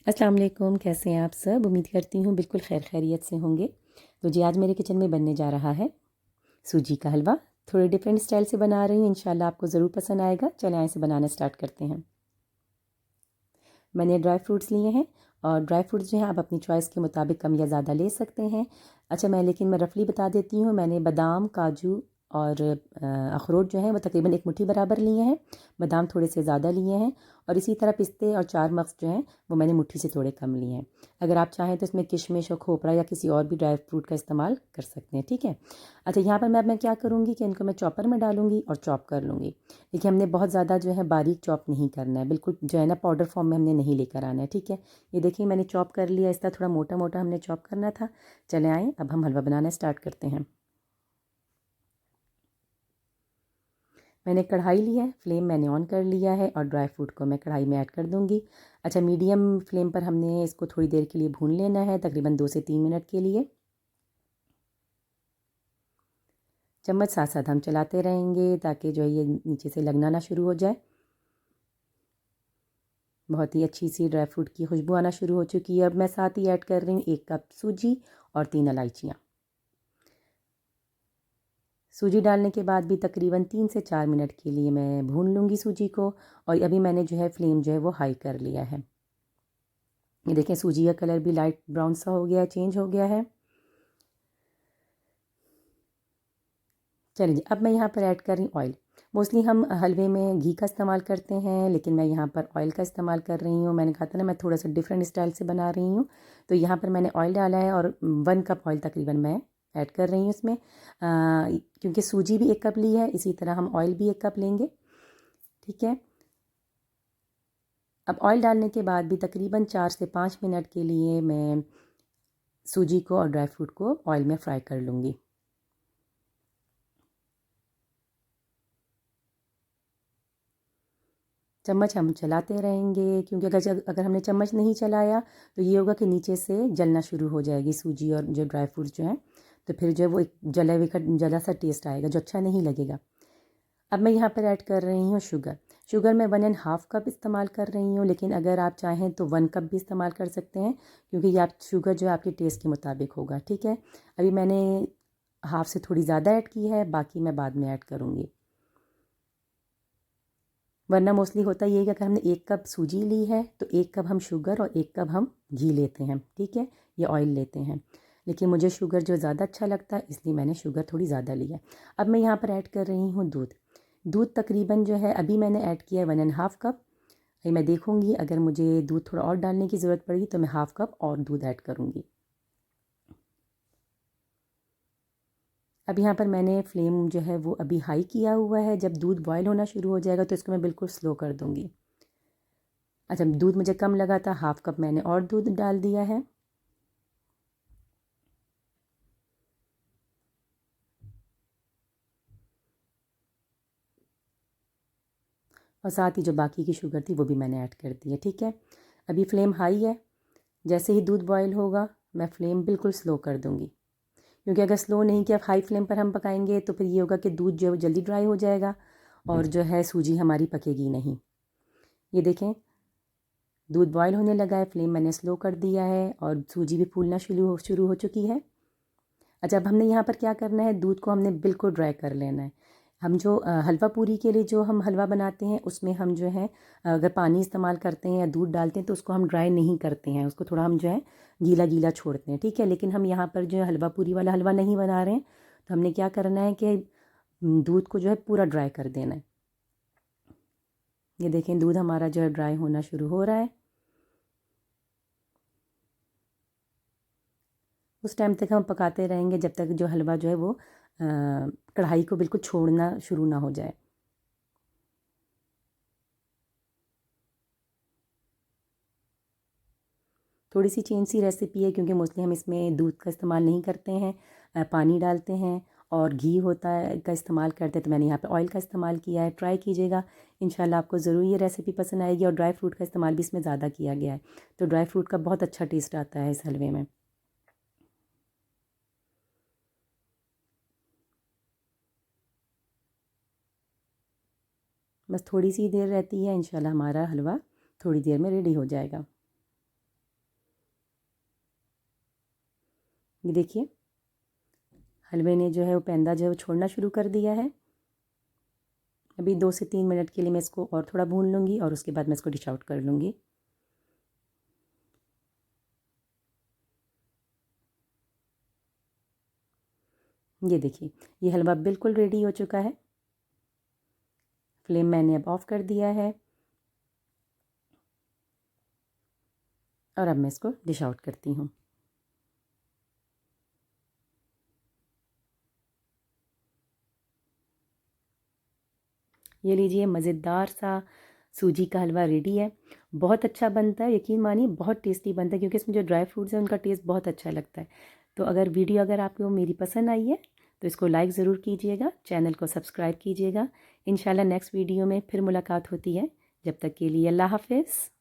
अस्सलाम वालेकुम, कैसे हैं आप सब? उम्मीद करती हूँ बिल्कुल खैरियत से होंगे। तो जी आज मेरे किचन में बनने जा रहा है सूजी का हलवा। थोड़े डिफरेंट स्टाइल से बना रही हूँ, इंशाल्लाह आपको ज़रूर पसंद आएगा। चलें इसे बनाना स्टार्ट करते हैं। मैंने ड्राई फ्रूट्स लिए हैं और ड्राई फ्रूट्स जो हैं आप अपनी चॉइस के मुताबिक कम या ज़्यादा ले सकते हैं। अच्छा मैं रफ़ली बता देती हूँ। मैंने बादाम, काजू और अखरोट जो है वो तकरीबन एक मुट्ठी बराबर लिए हैं। बादाम थोड़े से ज़्यादा लिए हैं और इसी तरह पिस्ते और 4 मगज़ जो हैं वो मैंने मुट्ठी से थोड़े कम लिए हैं। अगर आप चाहें तो इसमें किशमिश और खोपरा या किसी और भी ड्राई फ्रूट का इस्तेमाल कर सकते हैं, ठीक है। अच्छा यहाँ पर मैं क्या करूँगी कि इनको मैं चॉपर में डालूँगी और चॉप कर लूँगी। देखिए हमने बहुत ज़्यादा जो है बारीक चॉप नहीं करना है, बिल्कुल जो है ना पाउडर फॉर्म में हमने नहीं लेकर आना है, ठीक है। ये देखिए मैंने चॉप कर लिया, इस तरह थोड़ा मोटा मोटा हमने चॉप करना था। चले आएँ अब हम हलवा बनाना स्टार्ट करते हैं। मैंने कढ़ाई ली है, फ्लेम मैंने ऑन कर लिया है और ड्राई फ्रूट को मैं कढ़ाई में ऐड कर दूँगी। अच्छा मीडियम फ्लेम पर हमने इसको थोड़ी देर के लिए भून लेना है, तकरीबन 2 से 3 मिनट के लिए। चम्मच साथ साथ हम चलाते रहेंगे ताकि जो है ये नीचे से लगना ना शुरू हो जाए। बहुत ही अच्छी सी ड्राई फ्रूट की खुशबू आना शुरू हो चुकी है। अब मैं साथ ही ऐड कर रही हूँ 1 कप सूजी और 3 इलायचियाँ। सूजी डालने के बाद भी तकरीबन 3 से 4 मिनट के लिए मैं भून लूँगी सूजी को और अभी मैंने जो है फ्लेम जो है वो हाई कर लिया है। ये देखें सूजी का कलर भी लाइट ब्राउन सा हो गया है, चेंज हो गया है। चलिए अब मैं यहाँ पर ऐड कर रही हूँ ऑयल। मोस्टली हम हलवे में घी का इस्तेमाल करते हैं लेकिन मैं यहाँ पर ऑयल का इस्तेमाल कर रही हूँ। मैंने कहा था ना मैं थोड़ा सा डिफरेंट स्टाइल से बना रही हूँ। तो यहाँ पर मैंने ऑयल डाला है और 1 कप ऑयल तकरीबन मैं ऐड कर रही हूँ इसमें। क्योंकि सूजी भी 1 कप ली है, इसी तरह हम ऑयल भी 1 कप लेंगे, ठीक है। अब ऑयल डालने के बाद भी तकरीबन 4 से 5 मिनट के लिए मैं सूजी को और ड्राई फ्रूट को ऑयल में फ्राई कर लूँगी। चम्मच हम चलाते रहेंगे क्योंकि अगर हमने चम्मच नहीं चलाया तो ये होगा कि नीचे से जलना शुरू हो जाएगी सूजी और जो ड्राई फ्रूट्स जो हैं। तो फिर जो है वो एक जला सा टेस्ट आएगा जो अच्छा नहीं लगेगा। अब मैं यहाँ पर ऐड कर रही हूँ शुगर। शुगर मैं 1.5 कप इस्तेमाल कर रही हूँ, लेकिन अगर आप चाहें तो 1 कप भी इस्तेमाल कर सकते हैं क्योंकि ये आप शुगर जो है आपके टेस्ट के मुताबिक होगा, ठीक है। अभी मैंने हाफ़ से थोड़ी ज़्यादा ऐड की है, बाकी मैं बाद में ऐड करूँगी। वरना मोस्टली होता ये है कि अगर हमने 1 कप सूजी ली है तो 1 कप हम शुगर और 1 कप हम घी लेते हैं, ठीक है, या ऑयल लेते हैं। लेकिन मुझे शुगर जो ज़्यादा अच्छा लगता है इसलिए मैंने शुगर थोड़ी ज़्यादा ली है। अब मैं यहाँ पर ऐड कर रही हूँ दूध। दूध तकरीबन जो है अभी मैंने ऐड किया है 1.5 कप। ये मैं देखूँगी अगर मुझे दूध थोड़ा और डालने की ज़रूरत पड़ेगी तो मैं हाफ़ कप और दूध ऐड करूँगी। अब यहाँ पर मैंने फ्लेम जो है वो अभी हाई किया हुआ है। जब दूध बॉयल होना शुरू हो जाएगा तो इसको मैं बिल्कुल स्लो कर दूँगी। अच्छा दूध मुझे कम लगा था, हाफ़ कप मैंने और दूध डाल दिया है। और साथ ही जो बाकी की शुगर थी वो भी मैंने ऐड कर दी है, ठीक है। अभी फ्लेम हाई है। जैसे ही दूध बॉयल होगा मैं फ्लेम बिल्कुल स्लो कर दूँगी क्योंकि अगर स्लो नहीं किया हाई फ्लेम पर हम पकाएंगे तो फिर ये होगा कि दूध जो है वो जल्दी ड्राई हो जाएगा और जो है सूजी हमारी पकेगी नहीं। ये देखें दूध बॉयल होने लगा है, फ्लेम मैंने स्लो कर दिया है और सूजी भी फूलना शुरू हो चुकी है। अच्छा अब हमने यहाँ पर क्या करना है, दूध को हमने बिल्कुल ड्राई कर लेना है। हम जो हलवा पूरी के लिए जो हम हलवा बनाते हैं उसमें हम जो है अगर पानी इस्तेमाल करते हैं या दूध डालते हैं तो उसको हम ड्राई नहीं करते हैं, उसको थोड़ा हम जो है गीला गीला छोड़ते हैं, ठीक है। लेकिन हम यहाँ पर जो है हलवा पूरी वाला हलवा नहीं बना रहे हैं तो हमने क्या करना है कि दूध को जो है पूरा ड्राई कर देना है। ये देखें दूध हमारा जो है ड्राई होना शुरू हो रहा है। उस टाइम तक हम पकाते रहेंगे जब तक जो हलवा जो है वो कढ़ाई को बिल्कुल छोड़ना शुरू ना हो जाए। थोड़ी सी चेंज सी रेसिपी है क्योंकि मोस्टली हम इसमें दूध का इस्तेमाल नहीं करते हैं, पानी डालते हैं और घी होता है का इस्तेमाल करते हैं। तो मैंने यहाँ पे ऑयल का इस्तेमाल किया है। ट्राई कीजिएगा, इंशाल्लाह आपको ज़रूर ये रेसिपी पसंद आएगी। और ड्राई फ्रूट का इस्तेमाल भी इसमें ज़्यादा किया गया है तो ड्राई फ्रूट का बहुत अच्छा टेस्ट आता है इस हलवे में। बस थोड़ी सी देर रहती है, इंशाल्लाह हमारा हलवा थोड़ी देर में रेडी हो जाएगा। ये देखिए हलवे ने जो है वो पेंदा जो है वो छोड़ना शुरू कर दिया है। अभी 2 से 3 मिनट के लिए मैं इसको और थोड़ा भून लूँगी और उसके बाद मैं इसको डिश आउट कर लूँगी। ये देखिए ये हलवा बिल्कुल रेडी हो चुका है। फ्लेम मैंने अब ऑफ़ कर दिया है और अब मैं इसको डिश आउट करती हूँ। ये लीजिए मज़ेदार सा सूजी का हलवा रेडी है। बहुत अच्छा बनता है, यकीन मानिए बहुत टेस्टी बनता है, क्योंकि इसमें जो ड्राई फ्रूट्स हैं उनका टेस्ट बहुत अच्छा लगता है। तो अगर वीडियो अगर आपको मेरी पसंद आई है तो इसको लाइक ज़रूर कीजिएगा, चैनल को सब्सक्राइब कीजिएगा। इंशाल्लाह नेक्स्ट वीडियो में फिर मुलाकात होती है। जब तक के लिए अल्लाह हाफ़िज़।